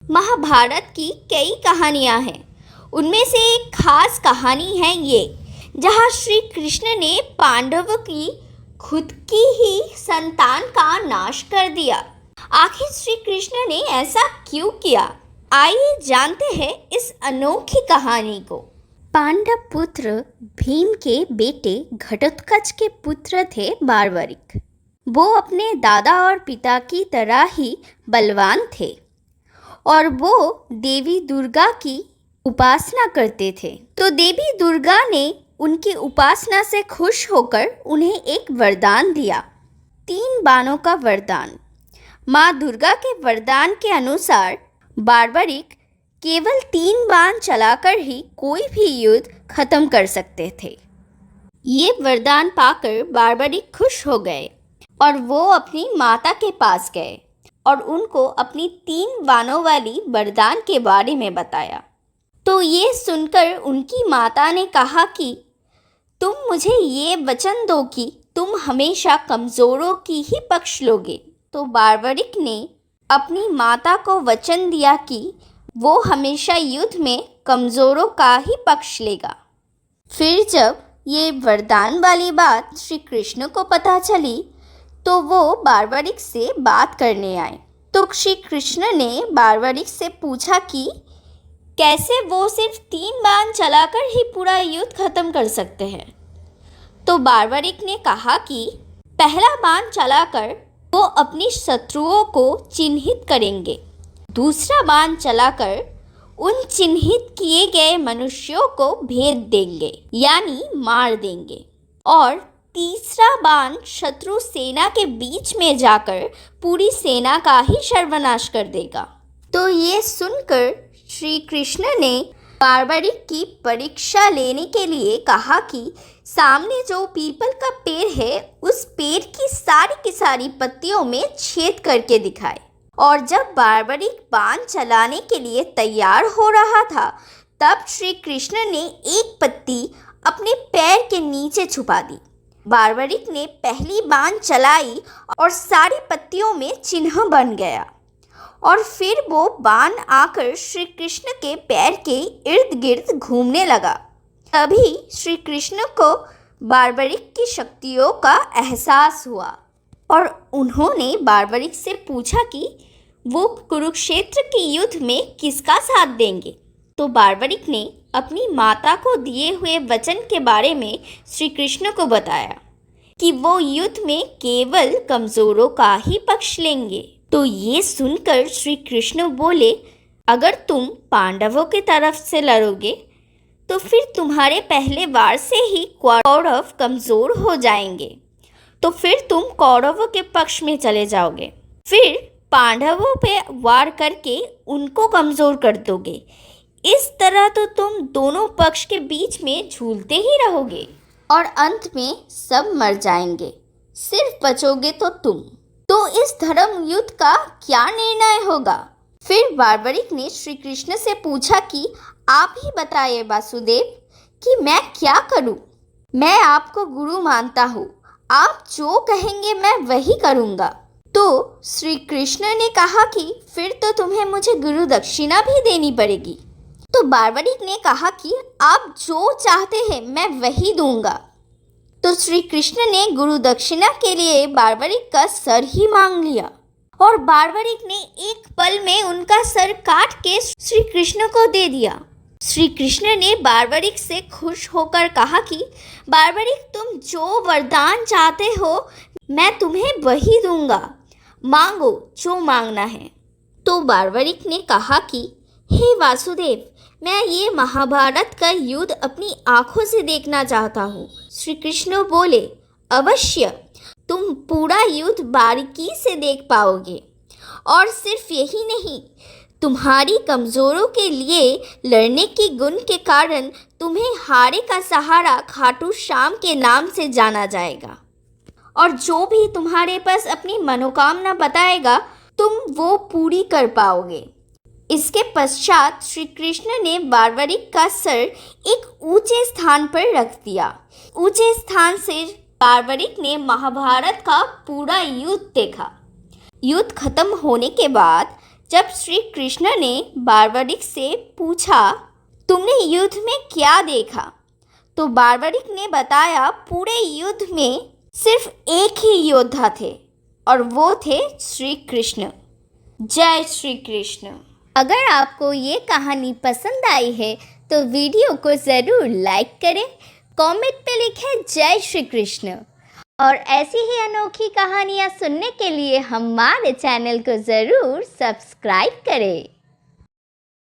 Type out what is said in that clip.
महाभारत की कई कहानियाँ हैं। उनमें से एक खास कहानी है ये, जहाँ श्री कृष्ण ने पांडवों की खुद की ही संतान का नाश कर दिया। आखिर श्री कृष्ण ने ऐसा क्यों किया? आइए जानते हैं इस अनोखी कहानी को। पांडव पुत्र भीम के बेटे घटोत्कच के पुत्र थे बार्बरिक। वो अपने दादा और पिता की तरह ही बलवान थे और वो देवी दुर्गा की उपासना करते थे। तो देवी दुर्गा ने उनकी उपासना से खुश होकर उन्हें एक वरदान दिया, 3 बाणों का वरदान। माँ दुर्गा के वरदान के अनुसार बार्बरिक केवल 3 बाण चलाकर ही कोई भी युद्ध खत्म कर सकते थे। ये वरदान पाकर बार्बरिक खुश हो गए और वो अपनी माता के पास गए और उनको अपनी 3 बाणों वाली वरदान के बारे में बताया। तो ये सुनकर उनकी माता ने कहा कि तुम मुझे ये वचन दो कि तुम हमेशा कमज़ोरों की ही पक्ष लोगे। तो बार्बरिक ने अपनी माता को वचन दिया कि वो हमेशा युद्ध में कमज़ोरों का ही पक्ष लेगा। फिर जब ये वरदान वाली बात श्री कृष्ण को पता चली तो वो बार्बरिक से बात करने आए। तो श्री कृष्ण ने बार्बरिक से पूछा कि कैसे वो सिर्फ 3 बाण चलाकर ही पूरा युद्ध खत्म कर सकते हैं। तो बार्बरिक ने कहा कि पहला बाण चलाकर वो अपनी शत्रुओं को चिन्हित करेंगे, दूसरा बाण चलाकर उन चिन्हित किए गए मनुष्यों को भेद देंगे यानी मार देंगे, और तीसरा बाण शत्रु सेना के बीच में जाकर पूरी सेना का ही सर्वनाश कर देगा। तो ये सुनकर श्री कृष्ण ने बार्बरिक की परीक्षा लेने के लिए कहा कि सामने जो पीपल का पेड़ है उस पेड़ की सारी पत्तियों में छेद करके दिखाए। और जब बार्बरिक बाण चलाने के लिए तैयार हो रहा था तब श्री कृष्ण ने एक पत्ती अपने पैर के नीचे छुपा दी। बार्बरिक ने पहली बाण चलाई और सारी पत्तियों में चिन्ह बन गया और फिर वो बाण आकर श्री कृष्ण के पैर के इर्द गिर्द घूमने लगा। तभी श्री कृष्ण को बार्बरिक की शक्तियों का एहसास हुआ और उन्होंने बार्बरिक से पूछा कि वो कुरुक्षेत्र के युद्ध में किसका साथ देंगे। तो बार्बरिक ने अपनी माता को दिए हुए वचन के बारे में श्री कृष्ण को बताया कि वो युद्ध में केवल कमज़ोरों का ही पक्ष लेंगे। तो ये सुनकर श्री कृष्ण बोले, अगर तुम पांडवों की तरफ से लड़ोगे तो फिर तुम्हारे पहले वार से ही कौरव कमज़ोर हो जाएंगे, तो फिर तुम कौरवों के पक्ष में चले जाओगे, फिर पांडवों पे वार करके उनको कमज़ोर कर दोगे। इस तरह तो तुम दोनों पक्ष के बीच में झूलते ही रहोगे और अंत में सब मर जाएंगे, सिर्फ बचोगे तो तुम। तो इस धर्म युद्ध का क्या निर्णय होगा? फिर बार्बरिक ने श्री कृष्ण से पूछा कि आप ही बताइए वासुदेव कि मैं क्या करूं? मैं आपको गुरु मानता हूँ, आप जो कहेंगे मैं वही करूँगा। तो श्री कृष्ण ने कहा कि फिर तो तुम्हें मुझे गुरु दक्षिणा भी देनी पड़ेगी। तो बार्बरिक ने कहा कि आप जो चाहते हैं मैं वही दूंगा। तो श्री कृष्ण ने गुरु दक्षिणा के लिए बार्बरिक का सर ही मांग लिया और बार्बरिक ने एक पल में उनका सर काट के श्री कृष्ण को दे दिया। श्री कृष्ण ने बार्बरिक से खुश होकर कहा कि बार्बरिक तुम जो वरदान चाहते हो मैं तुम्हें वही दूंगा, मांगो जो मांगना है। तो बार्बरिक ने कहा कि हे वासुदेव, मैं ये महाभारत का युद्ध अपनी आँखों से देखना चाहता हूँ। श्री कृष्ण बोले, अवश्य तुम पूरा युद्ध बारीकी से देख पाओगे, और सिर्फ यही नहीं, तुम्हारी कमज़ोरों के लिए लड़ने की गुण के कारण तुम्हें हारे का सहारा खाटू श्याम के नाम से जाना जाएगा, और जो भी तुम्हारे पास अपनी मनोकामना बताएगा तुम वो पूरी कर पाओगे। इसके पश्चात श्री कृष्ण ने बार्बरिक का सर एक ऊंचे स्थान पर रख दिया। ऊंचे स्थान से बार्बरिक ने महाभारत का पूरा युद्ध देखा। युद्ध खत्म होने के बाद जब श्री कृष्ण ने बार्बरिक से पूछा, तुमने युद्ध में क्या देखा, तो बार्बरिक ने बताया, पूरे युद्ध में सिर्फ एक ही योद्धा थे और वो थे श्री कृष्ण। जय श्री कृष्ण। अगर आपको ये कहानी पसंद आई है तो वीडियो को ज़रूर लाइक करें, कमेंट पे लिखें जय श्री कृष्ण। और ऐसी ही अनोखी कहानियाँ सुनने के लिए हमारे चैनल को ज़रूर सब्सक्राइब करें।